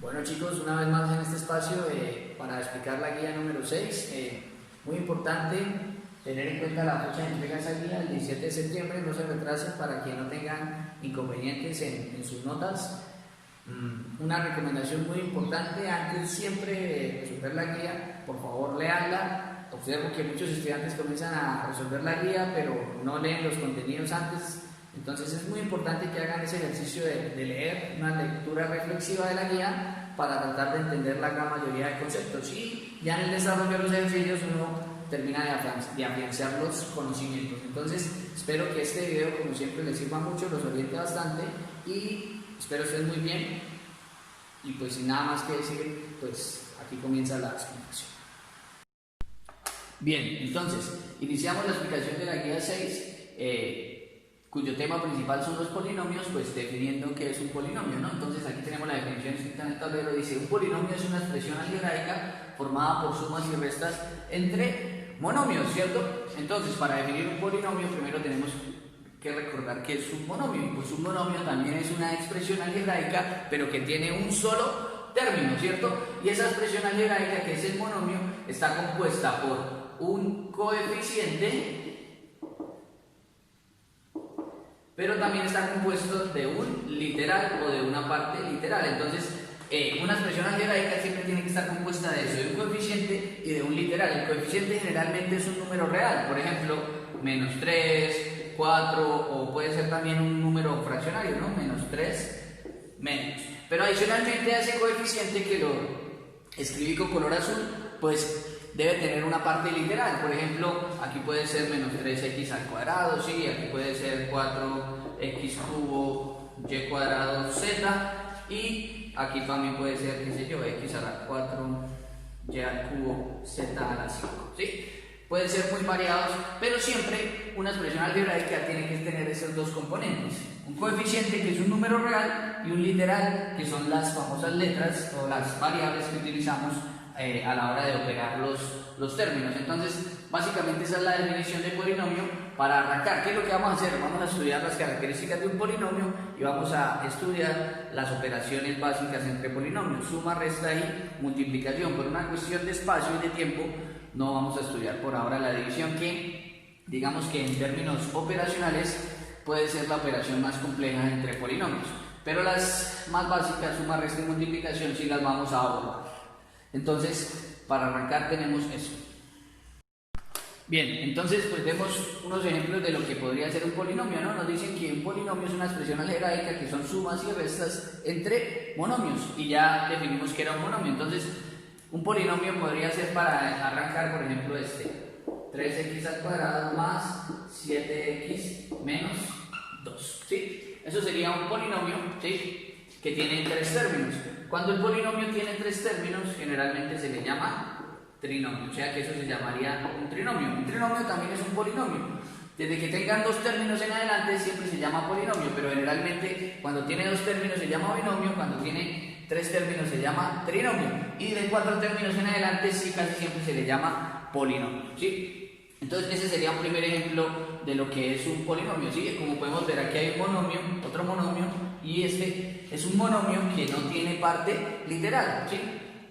Bueno chicos, una vez más en este espacio para explicar la guía número 6. Muy importante tener en cuenta la fecha de entrega de esa guía, el 17 de septiembre, no se retrasen para que no tengan inconvenientes en sus notas. Una recomendación muy importante, antes siempre de resolver la guía, por favor leanla. Observo que muchos estudiantes comienzan a resolver la guía pero no leen los contenidos antes. Entonces es muy importante que hagan ese ejercicio de leer una lectura reflexiva de la guía para tratar de entender la gran mayoría de conceptos, y ya en el desarrollo de los ejercicios uno termina de afianzar los conocimientos. Entonces espero que este video, como siempre, les sirva mucho, los oriente bastante y espero estén muy bien. Y pues sin nada más que decir, pues aquí comienza la explicación. Bien, entonces iniciamos la explicación de la guía 6, cuyo tema principal son los polinomios, pues definiendo qué es un polinomio, ¿no? Entonces aquí tenemos la definición escrita en el tablero. Dice: un polinomio es una expresión algebraica formada por sumas y restas entre monomios, ¿cierto? Entonces, para definir un polinomio primero tenemos que recordar qué es un monomio. Pues un monomio también es una expresión algebraica, pero que tiene un solo término, ¿cierto? Y esa expresión algebraica, que es el monomio, está compuesta por un coeficiente, pero también está compuesto de un literal o de una parte literal. Entonces, una expresión algebraica siempre tiene que estar compuesta de eso, de un coeficiente y de un literal. El coeficiente generalmente es un número real, por ejemplo, menos 3, 4, o puede ser también un número fraccionario, ¿no? Menos 3, menos. Pero adicionalmente a ese coeficiente, que lo escribí con color azul, pues debe tener una parte literal. Por ejemplo, aquí puede ser menos 3x al cuadrado, sí, aquí puede ser 4x cubo y cuadrado z, y aquí también puede ser, qué sé yo, x a la 4 y al cubo z a la 5, ¿sí? Pueden ser muy variados, pero siempre una expresión algebraica tiene que tener esos dos componentes: un coeficiente, que es un número real, y un literal, que son las famosas letras o las variables que utilizamos a la hora de operar los términos. Entonces, básicamente esa es la definición de polinomio. Para arrancar, ¿qué es lo que vamos a hacer? Vamos a estudiar las características de un polinomio y vamos a estudiar las operaciones básicas entre polinomios: suma, resta y multiplicación. Por una cuestión de espacio y de tiempo no vamos a estudiar por ahora la división, que digamos que en términos operacionales puede ser la operación más compleja entre polinomios, pero las más básicas, suma, resta y multiplicación, sí las vamos a abordar. Entonces, para arrancar tenemos eso. Bien, entonces pues vemos unos ejemplos de lo que podría ser un polinomio, ¿no? Nos dicen que un polinomio es una expresión algebraica que son sumas y restas entre monomios, y ya definimos que era un monomio. Entonces, un polinomio podría ser, para arrancar, por ejemplo, 3x al cuadrado más 7x menos 2, ¿sí? Eso sería un polinomio, ¿sí?, que tiene tres términos. Cuando el polinomio tiene tres términos, generalmente se le llama trinomio, o sea que eso se llamaría un trinomio. Un trinomio también es un polinomio. Desde que tengan dos términos en adelante siempre se llama polinomio, pero generalmente cuando tiene dos términos se llama binomio, cuando tiene tres términos se llama trinomio, y de cuatro términos en adelante sí casi siempre se le llama polinomio, ¿sí? Entonces ese sería un primer ejemplo de lo que es un polinomio, ¿sí? Como podemos ver, aquí hay un monomio, otro monomio, y este es un monomio que no tiene parte literal, ¿sí?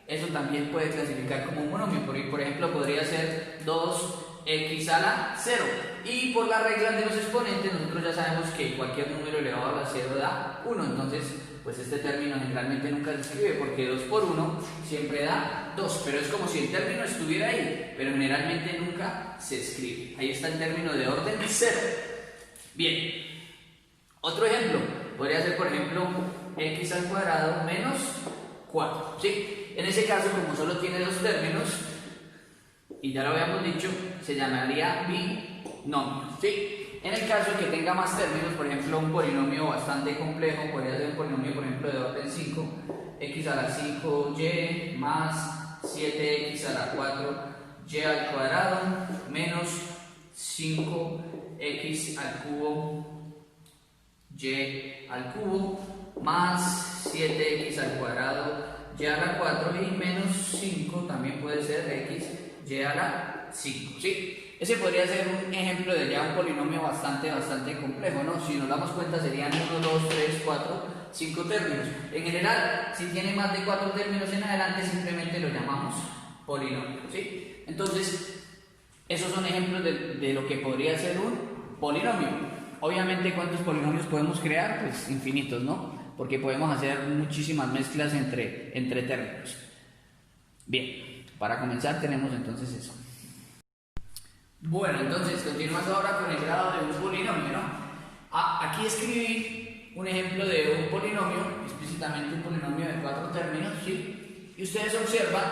Eso también puede clasificar como un monomio. Por ejemplo, podría ser 2x a la 0. Y por las reglas de los exponentes, nosotros ya sabemos que cualquier número elevado a la 0 da 1. Entonces, pues este término generalmente nunca se escribe, porque 2 por 1 siempre da 2. Pero es como si el término estuviera ahí, pero generalmente nunca se escribe. Ahí está el término de orden 0. Bien, otro ejemplo podría ser, por ejemplo, x al cuadrado menos 4, ¿sí? En ese caso, como solo tiene dos términos, y ya lo habíamos dicho, se llamaría binomio, ¿sí? En el caso que tenga más términos, por ejemplo, un polinomio bastante complejo, podría ser un polinomio, por ejemplo, de orden 5, x a la 5y más 7x a la 4y al cuadrado menos 5x al cubo y al cubo más 7x al cuadrado y a la 4, y menos 5 también puede ser x y a la 5, ¿sí? Ese podría ser un ejemplo de ya un polinomio bastante complejo, ¿no? Si nos damos cuenta serían 1, 2, 3, 4, 5 términos. En general, si tiene más de 4 términos en adelante, simplemente lo llamamos polinomio, ¿sí? Entonces, esos son ejemplos de lo que podría ser un polinomio. Obviamente, ¿cuántos polinomios podemos crear? Pues infinitos, ¿no? Porque podemos hacer muchísimas mezclas entre términos. Bien, para comenzar tenemos entonces eso. Bueno, entonces continuando ahora con el grado de un polinomio, ¿no? Aquí escribí un ejemplo de un polinomio, explícitamente un polinomio de 4 términos, ¿sí? Y ustedes observan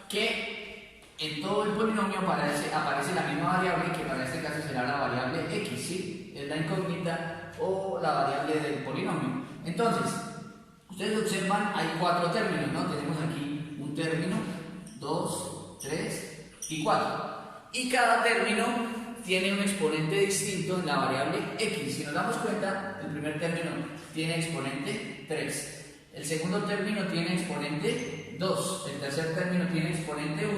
que en todo el polinomio aparece la misma variable, que para este caso será la variable x, ¿sí? Es la incógnita o la variable del polinomio. Entonces, ustedes observan, hay 4 términos, ¿no? Tenemos aquí un término, 2, 3 y 4. Y cada término tiene un exponente distinto en la variable x. Si nos damos cuenta, el primer término tiene exponente 3, el segundo término tiene exponente 2, el tercer término tiene exponente 1,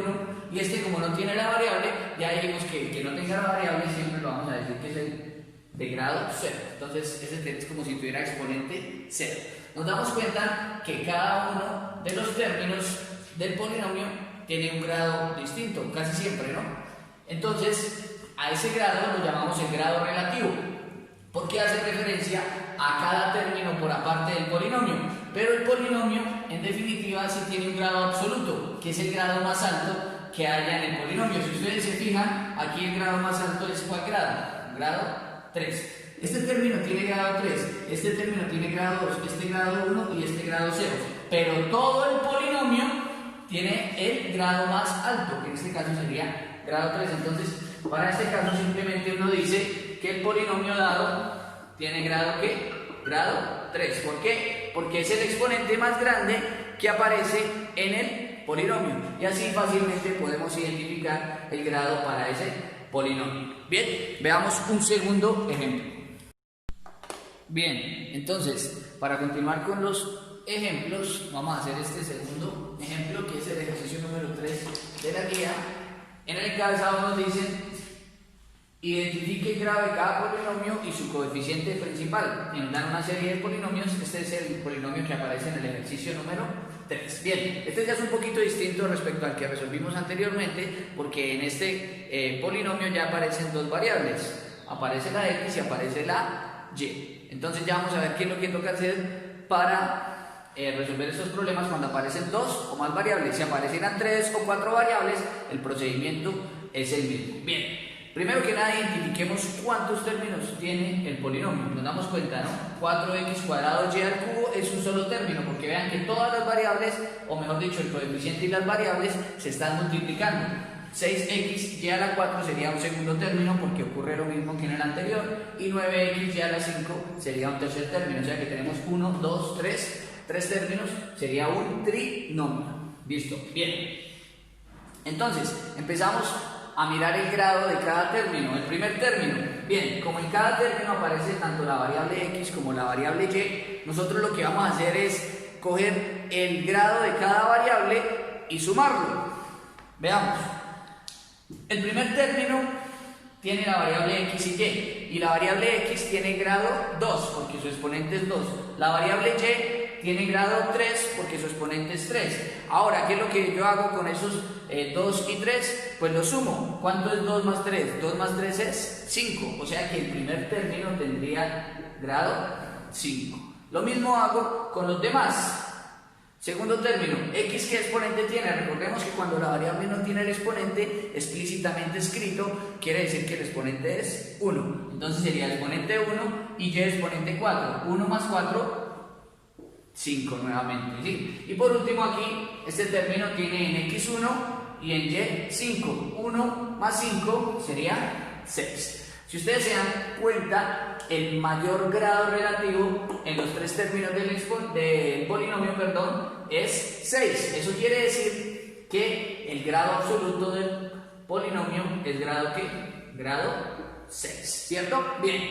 y este, como no tiene la variable, ya dijimos que no tenga la variable siempre lo vamos a decir que es el de grado 0. Entonces ese es como si tuviera exponente 0. Nos damos cuenta que cada uno de los términos del polinomio tiene un grado distinto, casi siempre, ¿no? Entonces, a ese grado lo llamamos el grado relativo, porque hace referencia a cada término por aparte del polinomio. Pero el polinomio, en definitiva, sí tiene un grado absoluto, que es el grado más alto que haya en el polinomio. Si ustedes se fijan, aquí el grado más alto es ¿cuál grado? Grado 3. Este término tiene grado 3, este término tiene grado 2, este grado 1 y este grado 0. Pero todo el polinomio tiene el grado más alto, que en este caso sería grado 3. Entonces, para este caso simplemente uno dice que el polinomio dado tiene grado ¿qué? Grado 3. ¿Por qué? Porque es el exponente más grande que aparece en el polinomio. Y así fácilmente podemos identificar el grado para ese polinomio. Bien, veamos un segundo ejemplo. Bien, entonces, para continuar con los ejemplos, vamos a hacer este segundo ejemplo, que es el ejercicio número 3 de la guía. En el encabezado nos dicen: identifique el grado de cada polinomio y su coeficiente principal. Y nos dan una serie de polinomios. Este es el polinomio que aparece en el ejercicio número 3. Bien, este ya es un poquito distinto respecto al que resolvimos anteriormente, porque en este polinomio ya aparecen dos variables. Aparece la x y aparece la y. Entonces ya vamos a ver qué es lo que toca hacer para resolver estos problemas cuando aparecen dos o más variables. Si aparecieran 3 o 4 variables, el procedimiento es el mismo. Bien, primero que nada identifiquemos cuántos términos tiene el polinomio. Nos damos cuenta, ¿no? 4x cuadrado y al cubo es un solo término, porque vean que todas las variables, o mejor dicho, el coeficiente y las variables se están multiplicando. 6x y a la 4 sería un segundo término, porque ocurre lo mismo que en el anterior, y 9x y a la 5 sería un tercer término. O sea que tenemos 1, 2, 3 términos, sería un trinomio. Listo, bien. Entonces, empezamos a mirar el grado de cada término. El primer término, bien, como en cada término aparece tanto la variable x como la variable y, nosotros lo que vamos a hacer es coger el grado de cada variable y sumarlo. Veamos. El primer término tiene la variable x y la variable x tiene grado 2 porque su exponente es 2. La variable y tiene grado 3 porque su exponente es 3. Ahora, ¿qué es lo que yo hago con esos 2 y 3? Pues lo sumo. ¿Cuánto es 2 más 3? 2 más 3 es 5. O sea que el primer término tendría grado 5. Lo mismo hago con los demás. Segundo término, x, ¿qué exponente tiene? Recordemos que cuando la variable no tiene el exponente explícitamente escrito, quiere decir que el exponente es 1. Entonces sería el exponente 1 y y exponente 4. 1 más 4, 5 nuevamente, ¿sí? Y por último aquí, este término tiene en x1 y en y 5. 1 más 5 sería 6. Si ustedes se dan cuenta, el mayor grado relativo en los tres términos del polinomio, es 6. Eso quiere decir que el grado absoluto del polinomio es grado ¿qué? Grado 6, ¿cierto? Bien.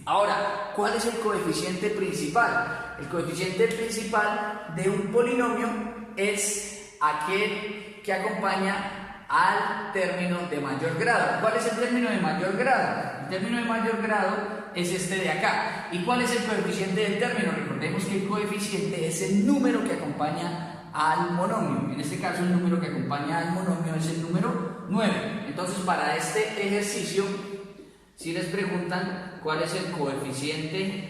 Ahora, ¿cuál es el coeficiente principal? El coeficiente principal de un polinomio es aquel que acompaña al término de mayor grado. ¿Cuál es el término de mayor grado? El término de mayor grado es este de acá. ¿Y cuál es el coeficiente del término? Recordemos que el coeficiente es el número que acompaña al monomio. En este caso el número que acompaña al monomio es el número 9. Entonces para este ejercicio, si les preguntan cuál es el coeficiente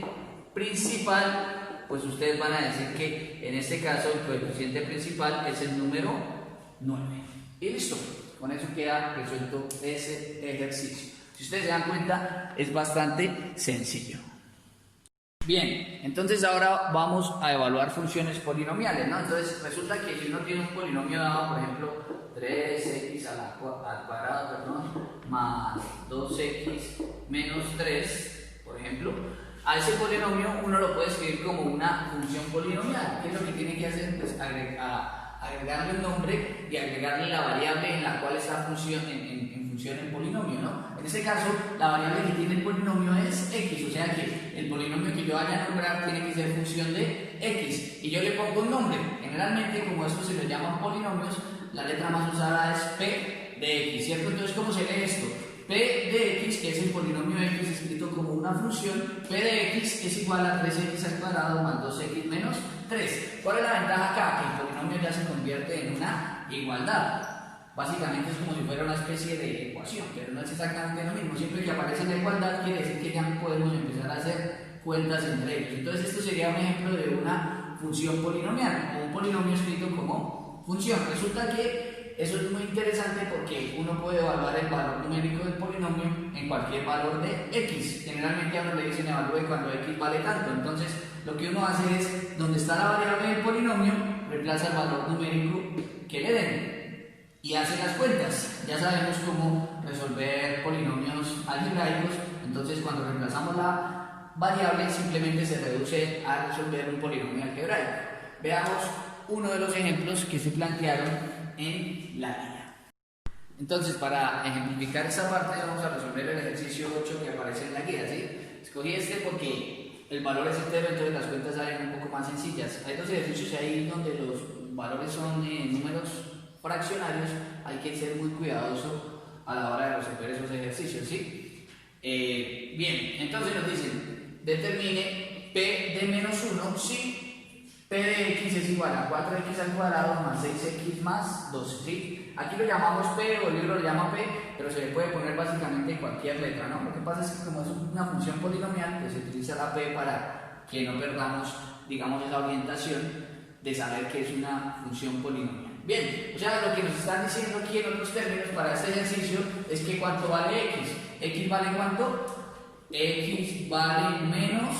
principal, pues ustedes van a decir que en este caso el coeficiente principal es el número 9. Y listo, con eso queda resuelto ese ejercicio. Si ustedes se dan cuenta, es bastante sencillo. Bien, entonces ahora vamos a evaluar funciones polinomiales, ¿no? Entonces resulta que si uno tiene un polinomio dado, por ejemplo, 3x al cuadrado, más 2x menos 3, por ejemplo, a ese polinomio uno lo puede escribir como una función polinomial. ¿Qué es lo que tiene que hacer? Pues agregarle un nombre y agregarle la variable en la cual está función en polinomio, ¿no? En este caso, la variable que tiene el polinomio es x, o sea que el polinomio que yo vaya a nombrar tiene que ser función de x, y yo le pongo un nombre. Generalmente, como esto se le llaman polinomios, la letra más usada es p de x, ¿cierto? Entonces, ¿cómo se lee esto? P de x, que es el polinomio x escrito como una función, p de x es igual a 3x al cuadrado más 2x menos 3. ¿Cuál es la ventaja acá? Que el polinomio ya se convierte en una igualdad. Básicamente es como si fuera una especie de ecuación, pero no es exactamente lo mismo. Siempre que aparece la igualdad quiere decir que ya podemos empezar a hacer cuentas entre ellos. Entonces esto sería un ejemplo de una función polinomial, o un polinomio escrito como función. Resulta que eso es muy interesante porque uno puede evaluar el valor numérico del polinomio en cualquier valor de x. Generalmente a uno le dicen evalúe cuando x vale tanto. Entonces lo que uno hace es, donde está la variable del polinomio, reemplaza el valor numérico que le den y hace las cuentas. Ya sabemos cómo resolver polinomios algebraicos. Entonces cuando reemplazamos la variable simplemente se reduce a resolver un polinomio algebraico. Veamos uno de los ejemplos que se plantearon en la guía. Entonces, para ejemplificar esta parte vamos a resolver el ejercicio 8 que aparece en la guía, ¿sí? Escogí este porque el valor es entero, entonces las cuentas salen un poco más sencillas. Hay dos ejercicios ahí donde los valores son números fraccionarios. Hay que ser muy cuidadoso a la hora de resolver esos ejercicios, ¿sí? Bien, entonces nos dicen, determine p de menos 1 si p de x es igual a 4x al cuadrado más 6x más 12, ¿sí? Aquí lo llamamos p, o el libro lo llama p, pero se le puede poner básicamente cualquier letra, ¿no? Lo que pasa es que como es una función polinomial, pues se utiliza la p para que no perdamos, digamos, esa orientación de saber que es una función polinomial. Bien, o sea, lo que nos están diciendo aquí en otros términos para este ejercicio es que ¿cuánto vale x? ¿X vale cuánto? X vale menos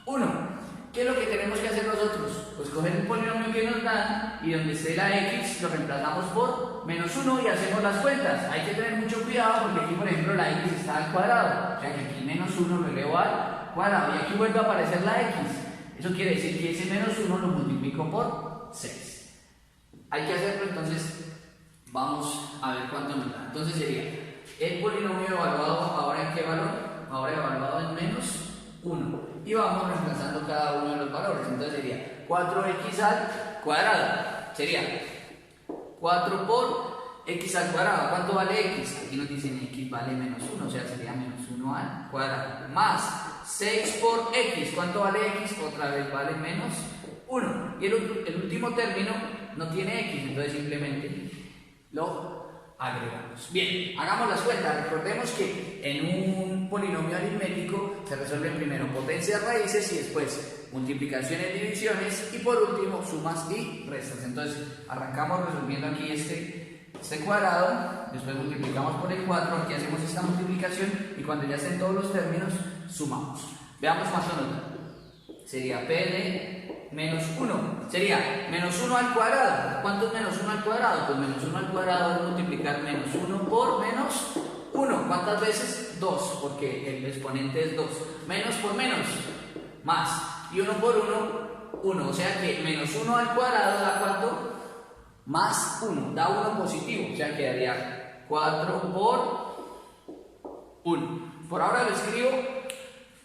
1. ¿Qué es lo que tenemos que hacer nosotros? Pues coger el polinomio que nos dan y donde esté la x lo reemplazamos por menos 1 y hacemos las cuentas. Hay que tener mucho cuidado porque aquí, por ejemplo, la x está al cuadrado. O sea que aquí menos 1 lo elevo al cuadrado y aquí vuelve a aparecer la x. Eso quiere decir que ese menos 1 lo multiplico por 6. Hay que hacerlo, entonces vamos a ver cuánto nos da. Entonces sería el polinomio evaluado ahora en qué valor, ahora evaluado en menos 1. Y vamos reemplazando cada uno de los valores. Entonces sería 4x al cuadrado. Sería 4 por x al cuadrado. ¿Cuánto vale x? Aquí nos dicen x vale menos 1, o sea sería menos 1 al cuadrado. Más 6 por x. ¿Cuánto vale x? Otra vez vale menos 1. Y el último término no tiene x, entonces simplemente lo agregamos. Bien, hagamos las cuentas. Recordemos que en un polinomio aritmético se resuelven primero potencias, raíces y después multiplicaciones, divisiones y por último sumas y restas. Entonces arrancamos resolviendo aquí este cuadrado, después multiplicamos por el 4, aquí hacemos esta multiplicación y cuando ya estén todos los términos sumamos. Veamos cuánto nos da. Sería p de menos 1. Sería menos 1 al cuadrado. ¿Cuánto es menos 1 al cuadrado? Pues menos 1 al cuadrado es multiplicar menos 1 por menos 1. ¿Cuántas veces? 2, porque el exponente es 2. Menos por menos, más. Y 1 por 1, 1. O sea que menos 1 al cuadrado da ¿cuánto? Más 1. Da 1 positivo. O sea que daría 4 por 1. Por ahora lo escribo.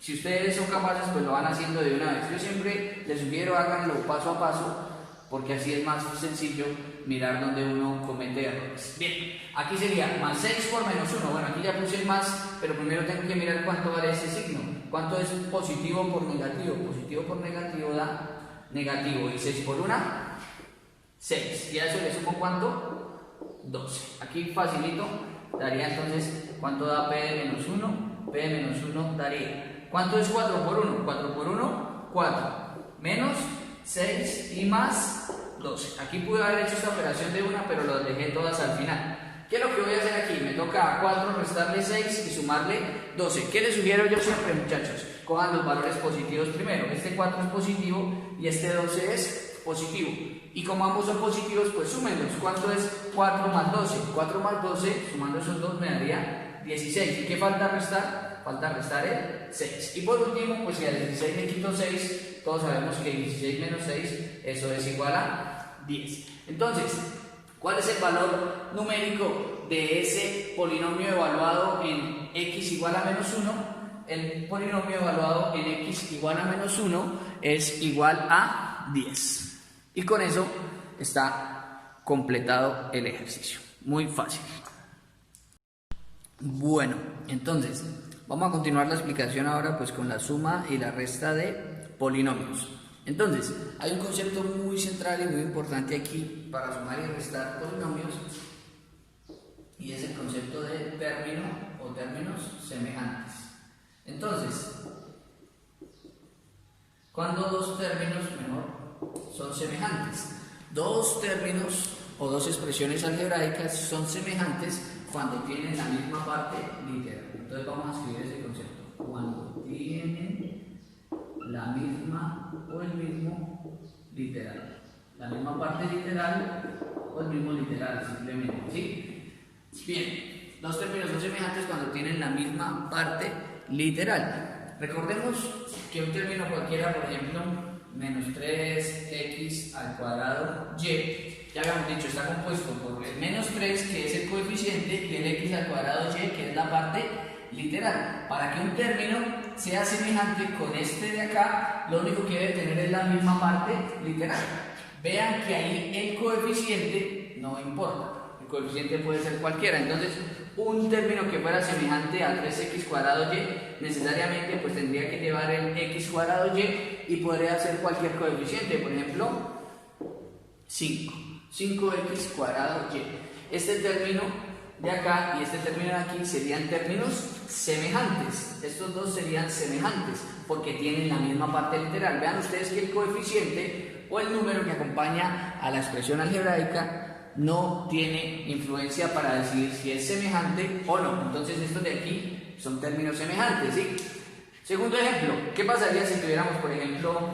Si ustedes son capaces, pues lo van haciendo de una vez. Yo siempre les sugiero háganlo paso a paso, porque así es más sencillo mirar donde uno comete errores. Bien, aquí sería más 6 por menos 1. Bueno, aquí ya puse el más, pero primero tengo que mirar cuánto vale ese signo. ¿Cuánto es positivo por negativo? Positivo por negativo da negativo. ¿Y 6 por 1? 6. ¿Y a eso le sumo cuánto? 12. Aquí facilito, daría entonces, ¿cuánto da P de menos 1? P de menos 1 daría, ¿cuánto es 4 por 1? 4 por 1, 4. Menos 6 y más 12. Aquí pude haber hecho esta operación de una, pero lo dejé todas al final. ¿Qué es lo que voy a hacer aquí? Me toca a 4 restarle 6 y sumarle 12. ¿Qué les sugiero yo siempre, muchachos? Cojan los valores positivos primero. Este 4 es positivo y este 12 es positivo. Y como ambos son positivos, pues súmenlos. ¿Cuánto es 4 más 12? 4 más 12, sumando esos dos me daría 16. ¿Y qué falta restar? Falta restar el 6. Y por último, pues si a 16 le quito 6, todos sabemos que 16 menos 6, eso es igual a 10. Entonces, ¿cuál es el valor numérico de ese polinomio evaluado en x igual a menos 1? El polinomio evaluado en x igual a menos 1 es igual a 10. Y con eso está completado el ejercicio. Muy fácil. Bueno, entonces vamos a continuar la explicación ahora pues con la suma y la resta de polinomios. Entonces, hay un concepto muy central y muy importante aquí para sumar y restar polinomios, y es el concepto de término o términos semejantes. Entonces, cuando dos términos son semejantes, dos términos o dos expresiones algebraicas son semejantes cuando tienen la misma parte literal. Entonces vamos a escribir ese concepto. Cuando tienen la misma o el mismo literal. La misma parte literal o el mismo literal, simplemente, ¿sí? Bien, dos términos son semejantes cuando tienen la misma parte literal. Recordemos que un término cualquiera, por ejemplo, menos 3x al cuadrado y, ya habíamos dicho, está compuesto por el menos 3, que es el coeficiente, y el x al cuadrado y, que es la parte literal. Para que un término sea semejante con este de acá, lo único que debe tener es la misma parte literal. Vean que ahí el coeficiente no importa, el coeficiente puede ser cualquiera. Entonces, un término que fuera semejante a 3x cuadrado y, necesariamente pues tendría que llevar el x cuadrado y podría ser cualquier coeficiente, por ejemplo 5x cuadrado y. Este término de acá y este término de aquí serían términos semejantes. Estos dos serían semejantes porque tienen la misma parte literal. Vean ustedes que el coeficiente o el número que acompaña a la expresión algebraica no tiene influencia para decidir si es semejante o no. Entonces estos de aquí son términos semejantes, ¿sí? Segundo ejemplo, ¿qué pasaría si tuviéramos, por ejemplo,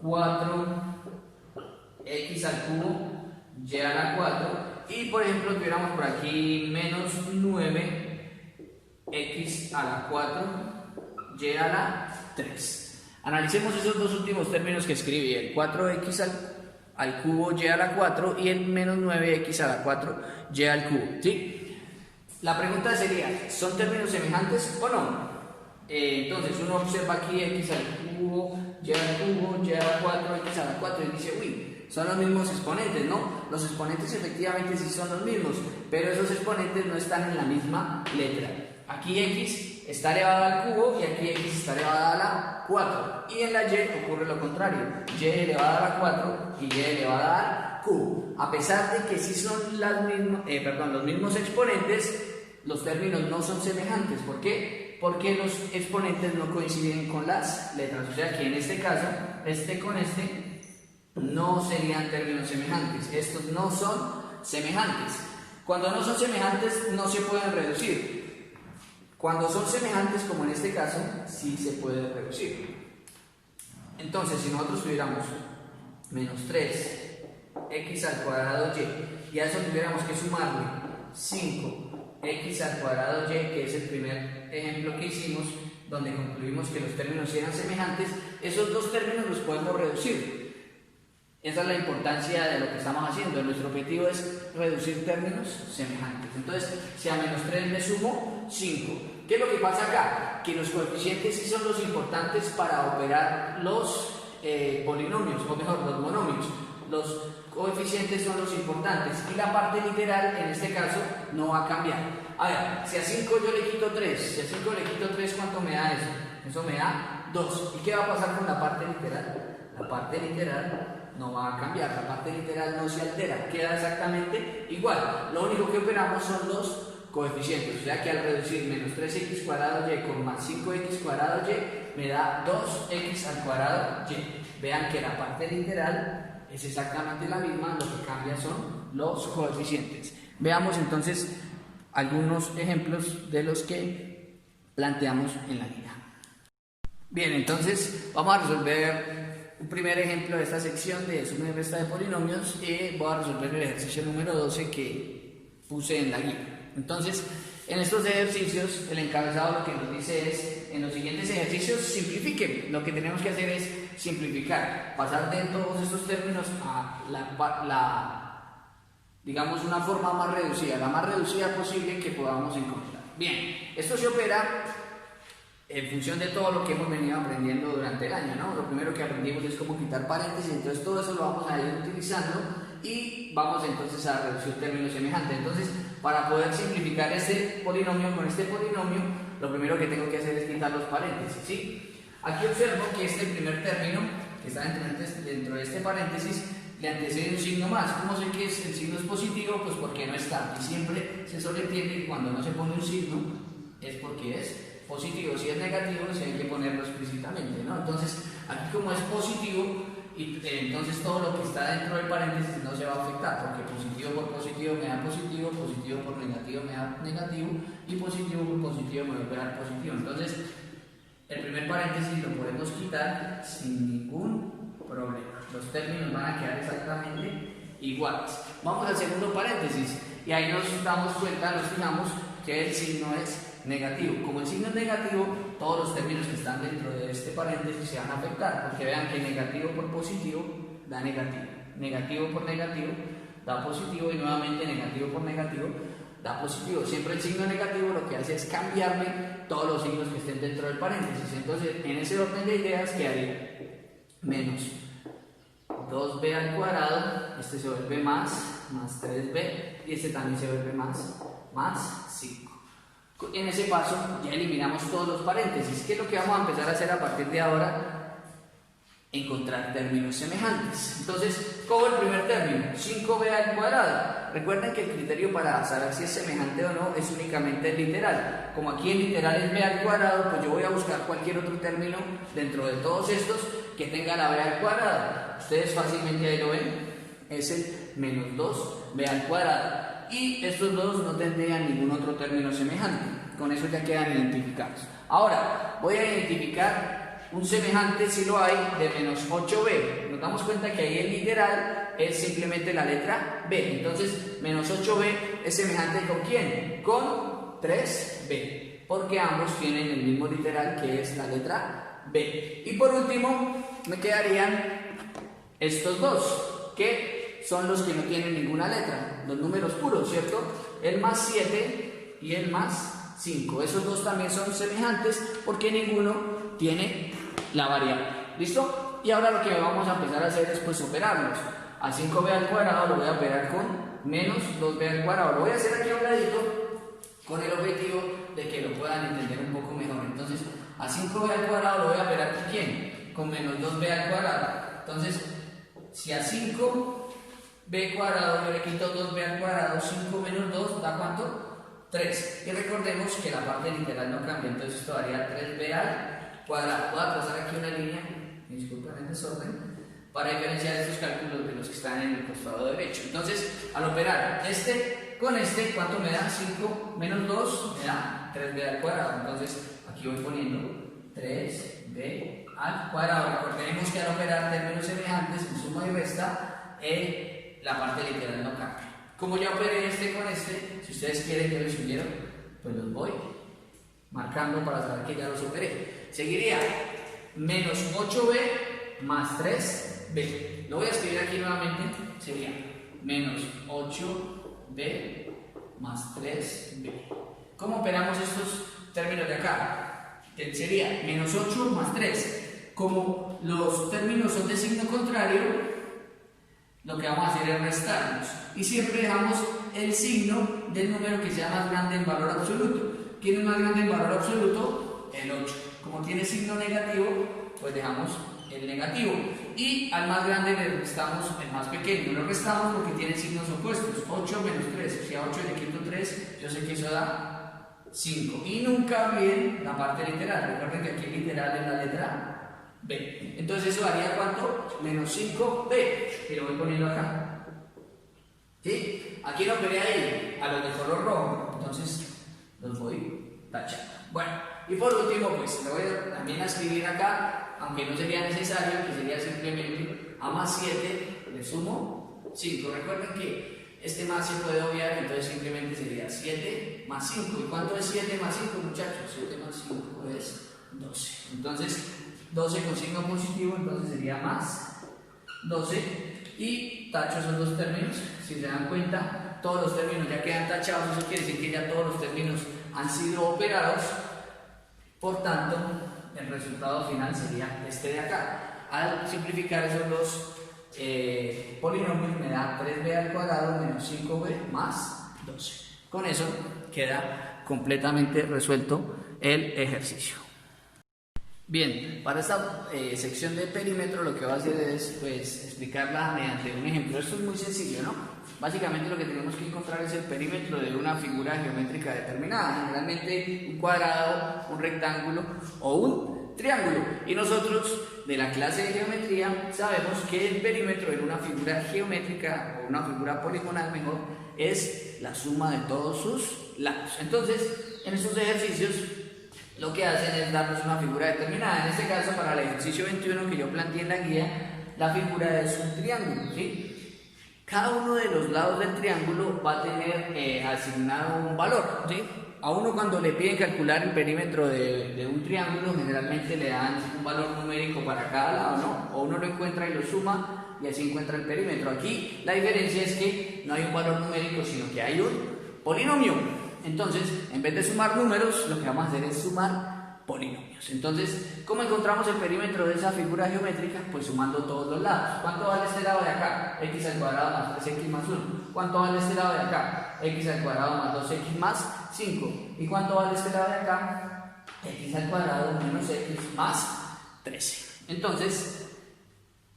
4x al cubo y a la 4 y, por ejemplo, tuviéramos por aquí menos 9x a la 4 y a la 3? Analicemos esos dos últimos términos que escribí, el 4x al cubo y a la 4 y el menos 9x a la 4 y al cubo, ¿sí? La pregunta sería, ¿son términos semejantes o no? Entonces uno observa aquí x al cubo, y a la 4, x a la 4 y dice, uy, son los mismos exponentes, ¿no? Los exponentes efectivamente sí son los mismos, pero esos exponentes no están en la misma letra. Aquí x está elevada al cubo y aquí x está elevada a la 4. Y en la y ocurre lo contrario, y elevada a la 4 y y elevada al cubo. A pesar de que sí son las mismas, los mismos exponentes, los términos no son semejantes. ¿Por qué? Porque los exponentes no coinciden con las letras. O sea que en este caso, este con este no serían términos semejantes. Estos no son semejantes. Cuando no son semejantes no se pueden reducir. Cuando son semejantes, como en este caso, sí se puede reducir. Entonces, si nosotros tuviéramos menos 3x al cuadrado y a eso tuviéramos que sumarle 5x al cuadrado y, que es el primer ejemplo que hicimos, donde concluimos que los términos eran semejantes, esos dos términos los podemos reducir. Esa es la importancia de lo que estamos haciendo. Nuestro objetivo es reducir términos semejantes. Entonces, si a menos 3 le sumo 5. ¿Qué es lo que pasa acá? Que los coeficientes sí son los importantes para operar los polinomios, o mejor, los monomios. los coeficientes son los importantes y la parte literal en este caso no va a cambiar. A ver, si a 5 yo le quito 3, si a 5 le quito 3, ¿cuánto me da eso? Eso me da 2. ¿Y qué va a pasar con la parte literal? La parte literal no va a cambiar, la parte literal no se altera, queda exactamente igual. Lo único que operamos son los coeficientes, o sea que al reducir menos 3x cuadrado y con más 5x cuadrado y me da 2x al cuadrado y. Vean que la parte literal es exactamente la misma, lo que cambia son los coeficientes. Veamos entonces algunos ejemplos de los que planteamos en la guía. Bien, entonces vamos a resolver un primer ejemplo de esta sección de suma y resta de polinomios y voy a resolver el ejercicio número 12 que puse en la guía. Entonces, en estos ejercicios, el encabezado lo que nos dice es, en los siguientes ejercicios, simplifiquen. Lo que tenemos que hacer es simplificar, pasar de todos estos términos a digamos, una forma más reducida, la más reducida posible que podamos encontrar. Bien, esto se opera en función de todo lo que hemos venido aprendiendo durante el año, ¿no? Lo primero que aprendimos es cómo quitar paréntesis, entonces todo eso lo vamos a ir utilizando y vamos entonces a reducir términos semejantes. Entonces, para poder simplificar este polinomio con este polinomio, lo primero que tengo que hacer es quitar los paréntesis, ¿sí? Aquí observo que este primer término, que está dentro de este paréntesis, le antecede un signo más. ¿Cómo sé que el signo es positivo? Pues porque no está. Y siempre se sobreentiende que cuando no se pone un signo es porque es positivo. Si es negativo, sí hay que ponerlo explícitamente, ¿no? Entonces, aquí como es positivo, y entonces todo lo que está dentro del paréntesis no se va a afectar, porque positivo por positivo me da positivo, positivo por negativo me da negativo, y positivo por positivo me va a dar positivo. Entonces, el primer paréntesis lo podemos quitar sin ningún problema. Los términos van a quedar exactamente iguales. Vamos al segundo paréntesis, y ahí nos damos cuenta, nos fijamos que el signo es negativo. Como el signo es negativo, todos los términos que están dentro de este paréntesis se van a afectar, porque vean que negativo por positivo da negativo, negativo por negativo da positivo y nuevamente negativo por negativo da positivo. Siempre el signo negativo lo que hace es cambiarme todos los signos que estén dentro del paréntesis. Entonces, en ese orden de ideas quedaría menos 2b al cuadrado, este se vuelve más 3b y este también se vuelve más 5. En ese paso ya eliminamos todos los paréntesis. ¿Qué es lo que vamos a empezar a hacer a partir de ahora? Encontrar términos semejantes. Entonces, ¿cómo el primer término? 5b al cuadrado. Recuerden que el criterio para saber si es semejante o no es únicamente el literal. Como aquí el literal es b al cuadrado, pues yo voy a buscar cualquier otro término dentro de todos estos que tenga la b al cuadrado. Ustedes fácilmente ahí lo ven. Es el menos 2b al cuadrado. Y estos dos no tendrían ningún otro término semejante. Con eso ya quedan identificados. Ahora, voy a identificar un semejante, si lo hay, de menos 8b. Nos damos cuenta que ahí el literal es simplemente la letra b. Entonces, menos 8b es semejante ¿con quién? Con 3b. Porque ambos tienen el mismo literal que es la letra b. Y por último, me quedarían estos dos, que son los que no tienen ninguna letra, los números puros, ¿cierto? El más 7 y el más 5. Esos dos también son semejantes porque ninguno tiene la variable. ¿Listo? Y ahora lo que vamos a empezar a hacer es pues operarlos. A 5b al cuadrado lo voy a operar con menos 2b al cuadrado. Lo voy a hacer aquí a un ladito con el objetivo de que lo puedan entender un poco mejor. Entonces, a 5b al cuadrado lo voy a operar con ¿quién? Con menos 2b al cuadrado. Entonces, si a 5b cuadrado yo le quito 2b al cuadrado, 5 menos 2 da ¿cuánto? 3. Y recordemos que la parte literal no cambia, entonces esto daría 3b al cuadrado. Voy a trazar aquí una línea, disculpen el desorden, para diferenciar estos cálculos de los que están en el costado derecho. Entonces, al operar este con este, ¿cuánto me da? 5 menos 2 me da 3b al cuadrado. Entonces, aquí voy poniendo 3b al cuadrado. Recordemos que al operar términos semejantes en suma y resta, la parte literal no cambia. Como ya operé este con este, si ustedes quieren que lo sugiero, pues los voy marcando para saber que ya los operé. Seguiría menos 8b más 3b. Lo voy a escribir aquí nuevamente. Sería menos 8b más 3b. ¿Cómo operamos estos términos de acá? Sería menos 8 más 3. Como los términos son de signo contrario, lo que vamos a hacer es restarlos. Y siempre dejamos el signo del número que sea más grande en valor absoluto. ¿Quién es más grande en valor absoluto? El 8. Como tiene signo negativo, pues dejamos el negativo. Y al más grande le restamos el más pequeño. Lo restamos porque tiene signos opuestos. 8 menos 3. Si a 8 le quito 3, yo sé que eso da 5. Y nunca olviden la parte literal. Recuerden que aquí literal es la letra B. Entonces eso daría ¿cuánto? Menos 5B. Y lo voy poniendo acá. ¿Sí? Aquí no quería ir a los de color rojo. Entonces los voy tachando. Bueno, y por último, pues le voy también a escribir acá, aunque no sería necesario, que sería simplemente a más 7 le sumo 5. Recuerden que este más se puede obviar, entonces simplemente sería 7 más 5. ¿Y cuánto es 7 más 5, muchachos? 7 más 5 es 12. Entonces, 12 con signo positivo, entonces sería más 12. Y tacho son dos términos, si se dan cuenta, todos los términos ya quedan tachados, eso quiere decir que ya todos los términos han sido operados, por tanto, el resultado final sería este de acá. Al simplificar esos dos polinomios me da 3b al cuadrado menos 5b más 12. Con eso queda completamente resuelto el ejercicio. Bien, para esta sección de perímetro lo que voy a hacer es pues, explicarla mediante un ejemplo. Esto es muy sencillo, ¿no? Básicamente lo que tenemos que encontrar es el perímetro de una figura geométrica determinada, generalmente un cuadrado, un rectángulo o un triángulo. Y nosotros de la clase de geometría sabemos que el perímetro de una figura geométrica o una figura poligonal mejor es la suma de todos sus lados. Entonces, en estos ejercicios lo que hacen es darnos una figura determinada. En este caso, para el ejercicio 21 que yo planteé en la guía, la figura es un triángulo, ¿sí? Cada uno de los lados del triángulo va a tener asignado un valor, ¿sí? A uno cuando le piden calcular el perímetro de un triángulo, generalmente le dan un valor numérico para cada lado, ¿no? O uno lo encuentra y lo suma y así encuentra el perímetro. Aquí la diferencia es que no hay un valor numérico, sino que hay un polinomio. Entonces, en vez de sumar números, lo que vamos a hacer es sumar polinomios. Entonces, ¿cómo encontramos el perímetro de esa figura geométrica? Pues sumando todos los lados. ¿Cuánto vale este lado de acá? X al cuadrado más 3x más 1. ¿Cuánto vale este lado de acá? X al cuadrado más 2x más 5. ¿Y cuánto vale este lado de acá? X al cuadrado menos x más 13. Entonces,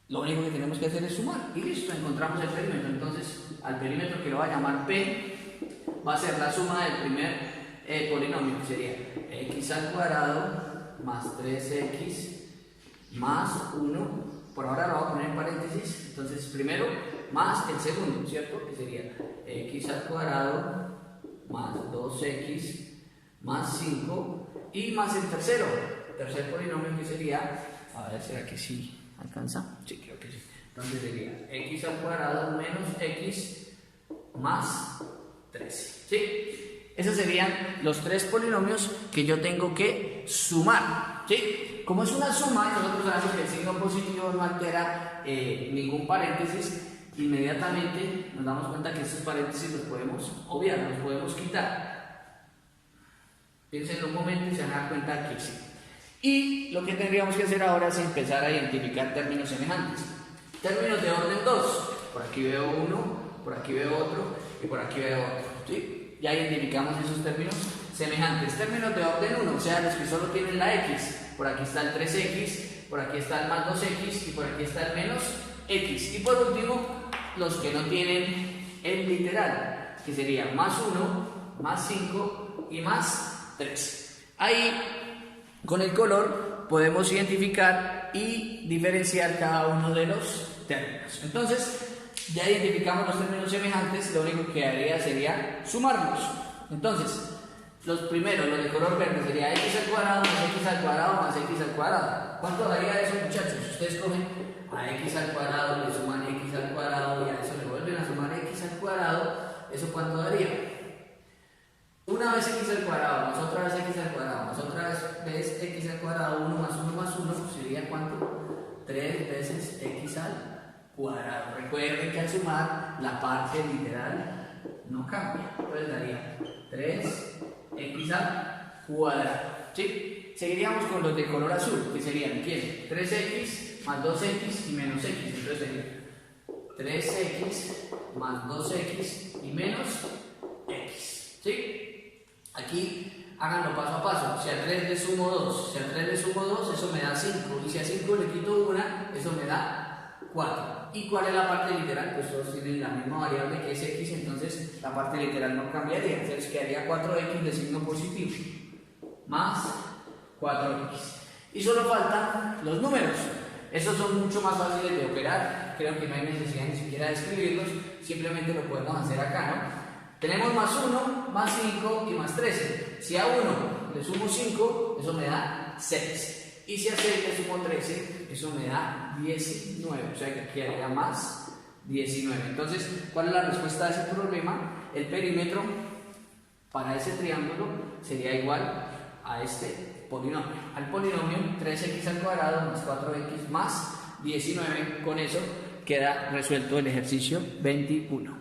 lo único que tenemos que hacer es sumar. Y listo, encontramos el perímetro. Entonces, al perímetro que lo voy a llamar P, va a ser la suma del primer polinomio, que sería x al cuadrado más 3x más 1. Por ahora lo voy a poner en paréntesis. Entonces, primero más el segundo, ¿cierto? Que sería x al cuadrado más 2x más 5 y más el tercer polinomio, que sería, a ver, ¿será que sí alcanza? Sí, creo que sí. Entonces sería x al cuadrado menos x más 13, ¿sí? Esos serían los tres polinomios que yo tengo que sumar, ¿sí? Como es una suma, nosotros sabemos que el signo positivo no altera ningún paréntesis. Inmediatamente nos damos cuenta que estos paréntesis los podemos obviar, los podemos quitar. Piensen un momento y se van a dar cuenta que sí. Y lo que tendríamos que hacer ahora es empezar a identificar términos semejantes. Términos de orden 2. Por aquí veo uno, por aquí veo otro y por aquí veo otro, ¿sí? Ya identificamos esos términos semejantes. Términos de orden 1, o sea, los que solo tienen la x. Por aquí está el 3x, por aquí está el más 2x y por aquí está el menos x. Y por último, los que no tienen el literal, que sería más 1, más 5 y más 3. Ahí, con el color, podemos identificar y diferenciar cada uno de los términos. Entonces, ya identificamos los términos semejantes, lo único que haría sería sumarlos. Entonces, los primeros, los de color verde, sería x al cuadrado más x al cuadrado más x al cuadrado. ¿Cuánto daría eso, muchachos? Ustedes cogen a x al cuadrado, le suman x al cuadrado y a eso le vuelven a sumar x al cuadrado. ¿Eso cuánto daría? Una vez x al cuadrado, más otra vez x al cuadrado, más otra vez x al cuadrado, 1 más 1 más 1, sería ¿cuánto? 3 veces x al cuadrado. Recuerden que al sumar la parte literal no cambia, entonces daría 3x al cuadrado, ¿sí? Seguiríamos con los de color azul, que serían ¿quién? 3x más 2x y menos x, entonces sería 3x más 2x y menos x. ¿Sí? Aquí háganlo paso a paso. Si a 3 le sumo 2, si a 3 le sumo 2, eso me da 5. Y si a 5 le quito 1, eso me da 4. ¿Y cuál es la parte literal? Pues todos tienen la misma variable que es x, entonces la parte literal no cambiaría. Entonces quedaría 4x de signo positivo más 4x. Y solo faltan los números. Estos son mucho más fáciles de operar. Creo que no hay necesidad ni siquiera de escribirlos. Simplemente lo podemos hacer acá, ¿no? Tenemos más 1, más 5 y más 13. Si a 1 le sumo 5, eso me da 6. Y si a 6 le sumo 13, eso me da 19. O sea que aquí quedaría más 19. Entonces, ¿cuál es la respuesta a ese problema? El perímetro para ese triángulo sería igual a este polinomio. Al polinomio 3x al cuadrado más 4x más 19. Con eso queda resuelto el ejercicio 21.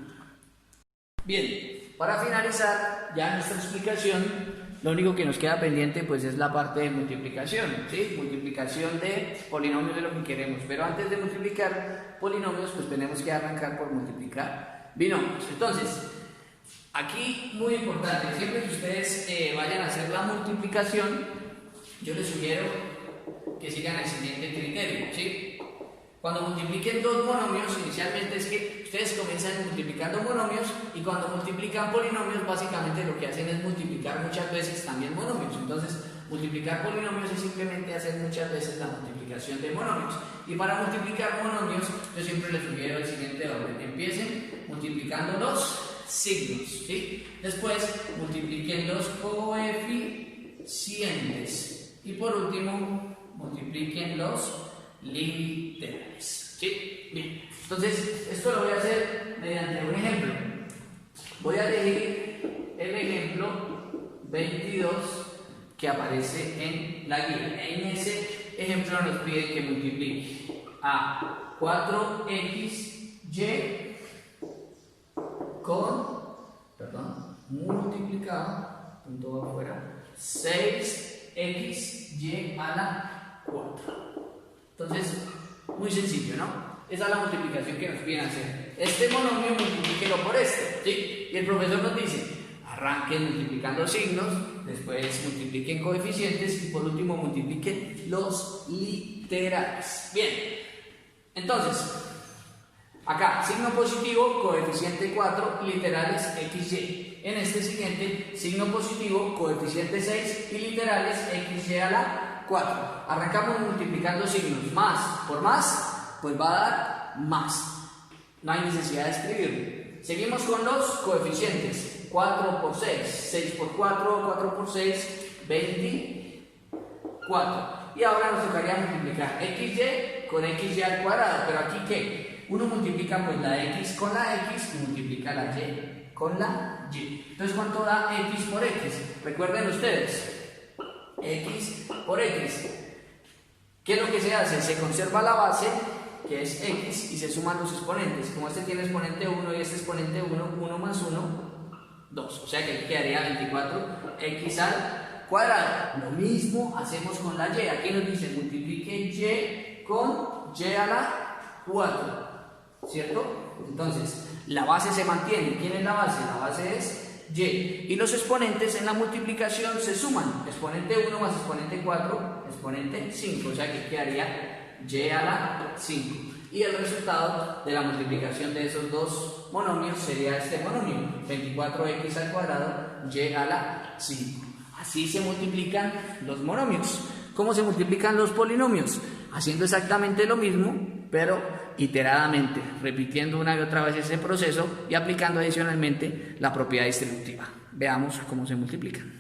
Bien, para finalizar ya nuestra explicación, lo único que nos queda pendiente pues es la parte de multiplicación, ¿sí? Multiplicación de polinomios de lo que queremos. Pero antes de multiplicar polinomios, pues tenemos que arrancar por multiplicar binomios. Entonces, aquí muy importante, siempre que ustedes vayan a hacer la multiplicación, yo les sugiero que sigan el siguiente criterio, ¿sí? Cuando multipliquen dos monomios, inicialmente es que ustedes comienzan multiplicando monomios, y cuando multiplican polinomios, básicamente lo que hacen es multiplicar muchas veces también monomios. Entonces, multiplicar polinomios es simplemente hacer muchas veces la multiplicación de monomios. Y para multiplicar monomios, yo siempre les sugiero el siguiente orden. Empiecen multiplicando los signos, ¿sí? Después, multipliquen los coeficientes. Y por último, multipliquen los literales. ¿Sí? Bien. Entonces, esto lo voy a hacer mediante un ejemplo. Voy a elegir el ejemplo 22 que aparece en la guía. En ese ejemplo nos pide que multiplique a 4xy con, multiplicado, punto va afuera, 6xy a la 4. Entonces, muy sencillo, ¿no? Esa es la multiplicación que nos piden hacer. Este monomio multiplíquelo por este, ¿sí? Y el profesor nos dice, arranquen multiplicando signos, después multipliquen coeficientes y por último multipliquen los literales. Bien, entonces, acá, signo positivo, coeficiente 4, literales xy. En este siguiente, signo positivo, coeficiente 6 y literales xy a la 4. Arrancamos multiplicando signos. Más por más, pues va a dar más. No hay necesidad de escribirlo. Seguimos con los coeficientes. 4 por 6, 6 por 4, 4 por 6, 24. Y ahora nos tocaría multiplicar xy con xy al cuadrado. Pero aquí, ¿qué? Uno multiplica pues la x con la x y multiplica la y con la y. Entonces, ¿cuánto da x por x? Recuerden ustedes. X por x. ¿Qué es lo que se hace? Se conserva la base, que es x, y se suman los exponentes. Como este tiene exponente 1 y este exponente 1, 1 más 1, 2. O sea que aquí quedaría 24x al cuadrado. Lo mismo hacemos con la y. Aquí nos dice multiplique y con y a la 4. ¿Cierto? Entonces, la base se mantiene. ¿Quién es la base? La base es y. Y los exponentes en la multiplicación se suman. Exponente 1 más exponente 4, exponente 5. O sea que quedaría y a la 5. Y el resultado de la multiplicación de esos dos monomios sería este monomio. 24x al cuadrado, y a la 5. Así se multiplican los monomios. ¿Cómo se multiplican los polinomios? Haciendo exactamente lo mismo, pero iteradamente, repitiendo una y otra vez ese proceso y aplicando adicionalmente la propiedad distributiva. Veamos cómo se multiplican.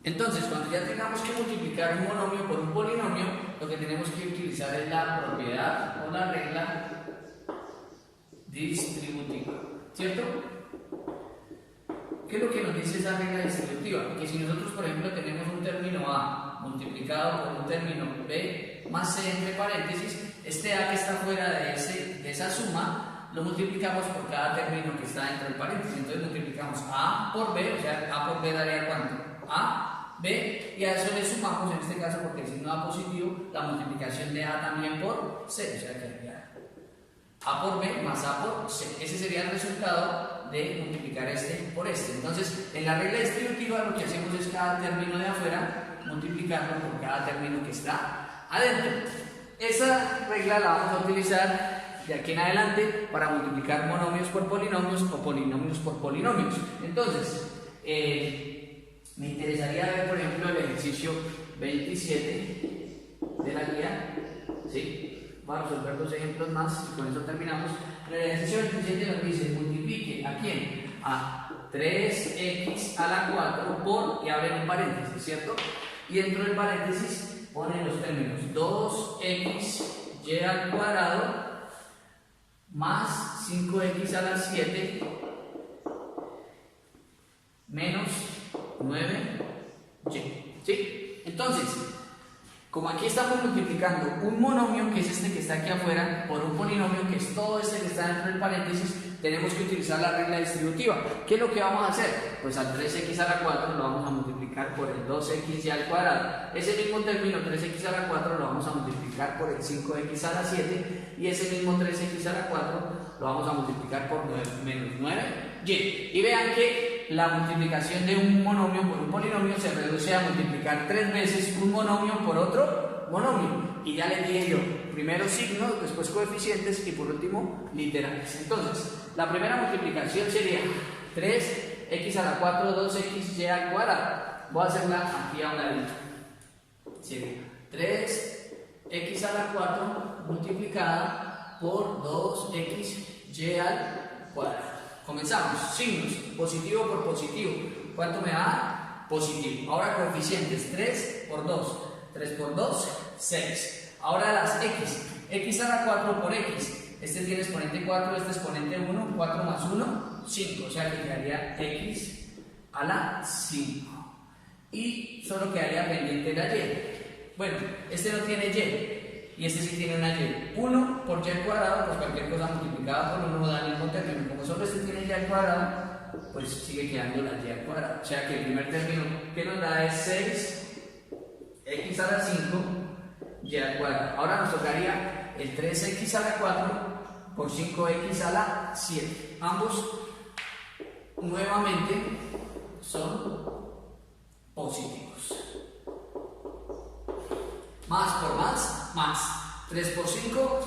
Entonces, cuando ya tengamos que multiplicar un monomio por un polinomio, lo que tenemos que utilizar es la propiedad o la regla distributiva, ¿cierto? ¿Qué es lo que nos dice esa regla distributiva? Que si nosotros, por ejemplo, tenemos un término A multiplicado por un término B más C entre paréntesis, este A que está fuera de esa suma, lo multiplicamos por cada término que está dentro del paréntesis. Entonces multiplicamos A por B, o sea, A por B daría ¿cuánto? A, B, y a eso le sumamos, en este caso, porque el signo A positivo, la multiplicación de A también por C, o sea que daría A por B más A por C. Ese sería el resultado de multiplicar este por este. Entonces, en la regla distributiva lo que hacemos es cada término de afuera multiplicarlo por cada término que está adentro. Esa regla la vamos a utilizar de aquí en adelante para multiplicar monomios por polinomios o polinomios por polinomios. Entonces, me interesaría ver, por ejemplo, el ejercicio 27 de la guía, ¿sí? Voy a resolver dos ejemplos más y con eso terminamos. En el ejercicio 27 nos dice multiplique ¿a quién? A 3x a la 4 por, y abren un paréntesis, ¿cierto? Y dentro del paréntesis ponen los términos 2xy al cuadrado más 5x a la 7 menos 9y. ¿Sí? Entonces, como aquí estamos multiplicando un monomio, que es este que está aquí afuera, por un polinomio, que es todo este que está dentro del paréntesis, tenemos que utilizar la regla distributiva. ¿Qué es lo que vamos a hacer? Pues al 3x a la 4 lo vamos a multiplicar por el 2xy al cuadrado. Ese mismo término 3x a la 4 lo vamos a multiplicar por el 5x a la 7. Y ese mismo 3x a la 4 lo vamos a multiplicar por menos 9y. Y vean que la multiplicación de un monomio por un polinomio se reduce a multiplicar 3 veces un monomio por otro monomio. Y ya les dije yo, primero signos, después coeficientes y por último literales. Entonces, la primera multiplicación sería 3x a la 4, 2xy al cuadrado. Voy a hacerla aquí a un ladito. Sería 3x a la 4 multiplicada por 2xy al cuadrado. Comenzamos. Signos. Positivo por positivo. ¿Cuánto me da? Positivo. Ahora coeficientes. 3 por 2. 3 por 2, 6. Ahora las x. X a la 4 por x. Este tiene exponente 4, este exponente 1. 4 más 1, 5. O sea que quedaría x a la 5. Y solo quedaría pendiente la y. Bueno, este no tiene y. Y este sí tiene una y. 1 por y al cuadrado, pues cualquier cosa multiplicada por 1 da el mismo término. Como solo este tiene y al cuadrado, pues sigue quedando la y al cuadrado. O sea que el primer término que nos da es 6x a la 5 y al cuadrado. Ahora nos tocaría el 3x a la 4 por 5x a la 7. Ambos nuevamente son positivos. Más por más, más. 3 por 5,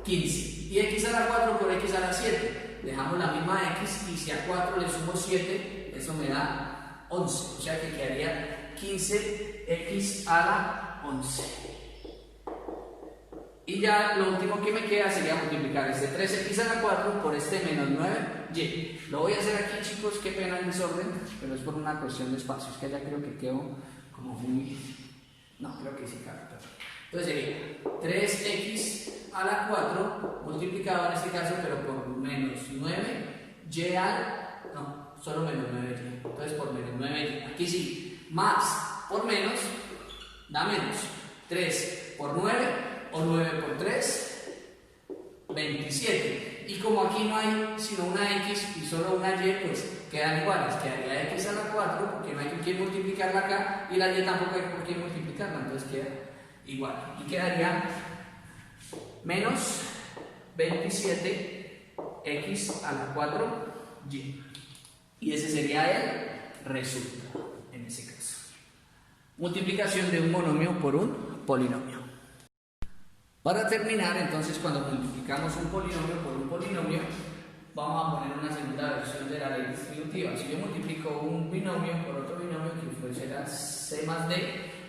15. Y x a la 4 por x a la 7. Dejamos la misma x y si a 4 le sumo 7, eso me da 11. O sea que quedaría 15x a la 11. Y ya lo último que me queda sería multiplicar este 3x a la 4 por este menos 9y. Lo voy a hacer aquí, chicos, qué pena el desorden, pero es por una cuestión de espacio. Es que ya creo que quedo como muy... No, creo que sí cabe. Entonces sería 3x a la 4 multiplicado en este caso, pero por menos 9y al... No, solo menos 9y. Entonces por menos 9y. Aquí sí, más por menos da menos. 3 por 9 o 9 por 3, 27. Y como aquí no hay sino una x y solo una y, pues quedan iguales. Quedaría x a la 4 porque no hay con quién multiplicarla acá y la y tampoco hay por quién multiplicarla, entonces queda igual. Y quedaría menos 27x a la 4y. Y ese sería el resultado en ese caso. Multiplicación de un monomio por un polinomio. Para terminar, entonces, cuando multiplicamos un polinomio por un polinomio, vamos a poner una segunda versión de la ley distributiva. Si yo multiplico un binomio por otro binomio, que pues será c más d,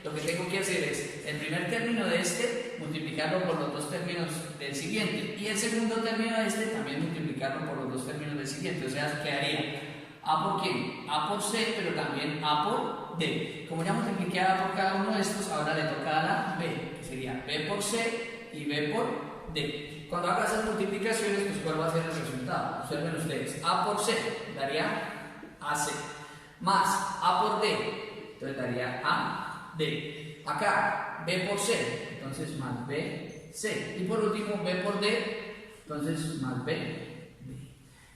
lo que tengo que hacer es el primer término de este multiplicarlo por los dos términos del siguiente y el segundo término de este también multiplicarlo por los dos términos del siguiente. O sea, quedaría a por quién, a por c, pero también a por d. Como ya multipliqué a por cada uno de estos, ahora le toca a la b, que sería b por c y b por d. Cuando haga esas multiplicaciones, pues ¿cuál va a ser el resultado? Observen ustedes, a por c daría ac, más a por d, entonces daría a d. Acá, b por c, entonces más b c. Y por último, b por d, entonces más b d.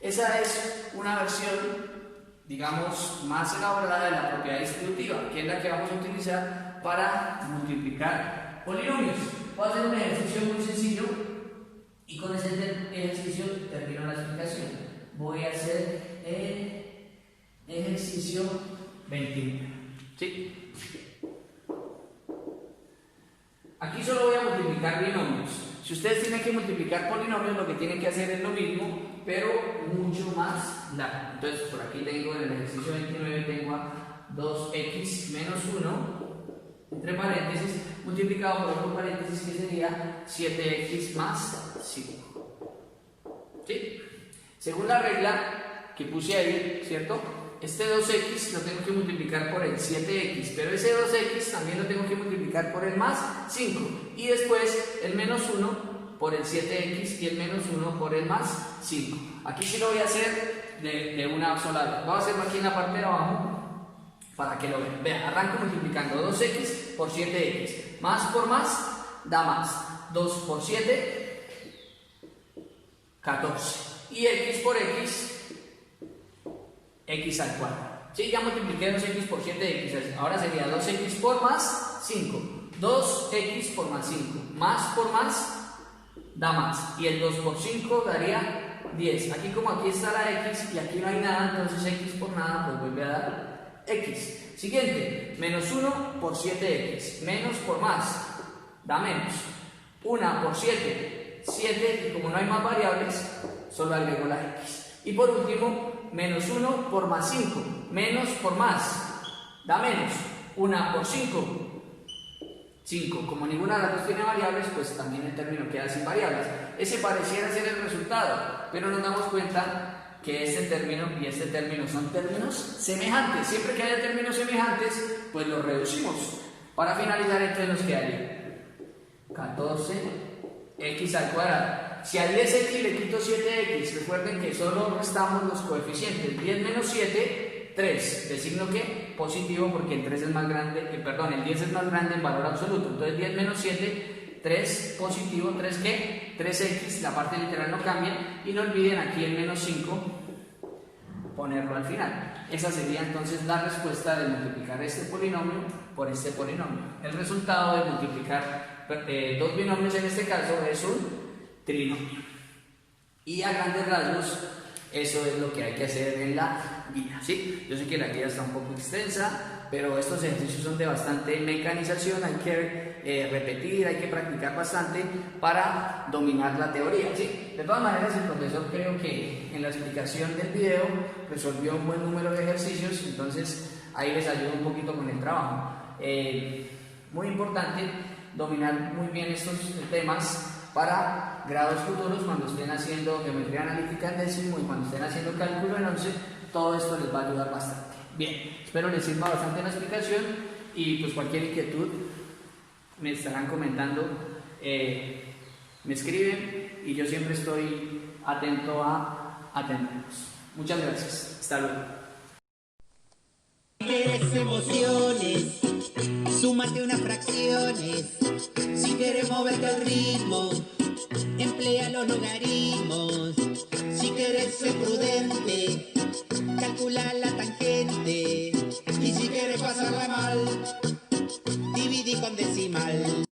Esa es una versión, digamos, más elaborada de la propiedad distributiva, que es la que vamos a utilizar para multiplicar polinomios. Voy a hacer un ejercicio muy sencillo Y con ese ejercicio termino la explicación. Voy a hacer el ejercicio 21. ¿Sí? Aquí solo voy a multiplicar binomios. Si ustedes tienen que multiplicar polinomios, lo que tienen que hacer es lo mismo, pero mucho más largo. Entonces, por aquí tengo en el ejercicio 29, tengo a 2x menos 1, entre paréntesis, multiplicado por otro paréntesis que sería 7x más 5. ¿Sí? Según la regla que puse ahí, ¿cierto? Este 2x lo tengo que multiplicar por el 7x, pero ese 2x también lo tengo que multiplicar por el más 5. Y después el menos 1 por el 7x y el menos 1 por el más 5. Aquí sí lo voy a hacer de una sola vez. Voy a hacerlo aquí en la parte de abajo para que lo vean. Vean, arranco multiplicando 2x por 7x. Más por más da más. 2 por 7, 14. Y x por x al cuadrado. Sí, ya multipliqué 2x por 7x. Ahora sería 2x por más 5. 2x por más 5. Más por más da más. Y el 2 por 5 daría 10. Aquí como aquí está la x y aquí no hay nada, entonces x por nada pues vuelve a dar x. Siguiente, menos 1 por 7x. Menos por más da menos. 1 por 7, 7, y como no hay más variables, solo agrego la x. Y por último, menos 1 por más 5. Menos por más da menos. 1 por 5, 5. Como ninguna de las dos tiene variables, pues también el término queda sin variables. Ese pareciera ser el resultado, pero nos damos cuenta que este término y este término son términos semejantes. Siempre que haya términos semejantes, pues los reducimos. Para finalizar, entonces nos quedaría 14x al cuadrado. Si a 10x le quito 7x, recuerden que solo restamos los coeficientes. 10 menos 7, 3. De signo que positivo, porque el 3 es más grande, el 10 es más grande en valor absoluto. Entonces 10 menos 7, 3 positivo, 3 ¿qué? 3x, la parte literal no cambia. Y no olviden aquí el menos 5, ponerlo al final. Esa sería entonces la respuesta de multiplicar este polinomio por este polinomio. El resultado de multiplicar dos binomios en este caso es un trinomio. Y a grandes rasgos, eso es lo que hay que hacer en la guía, ¿sí? Yo sé que la guía está un poco extensa, pero estos ejercicios son de bastante mecanización, hay que repetir, hay que practicar bastante para dominar la teoría, ¿sí? De todas maneras, el profesor creo que en la explicación del video resolvió un buen número de ejercicios, entonces ahí les ayuda un poquito con el trabajo. Muy importante dominar muy bien estos temas para grados futuros, cuando estén haciendo geometría analítica en décimo y cuando estén haciendo cálculo en 11, todo esto les va a ayudar bastante. Bien, espero les sirva bastante la explicación y pues cualquier inquietud me estarán comentando, me escriben y yo siempre estoy atento a atenderlos. Muchas gracias, hasta luego. ¿Quieres emociones? Súmate unas fracciones. Si quieres moverte al ritmo, emplea los logaritmos. Si quieres ser prudente,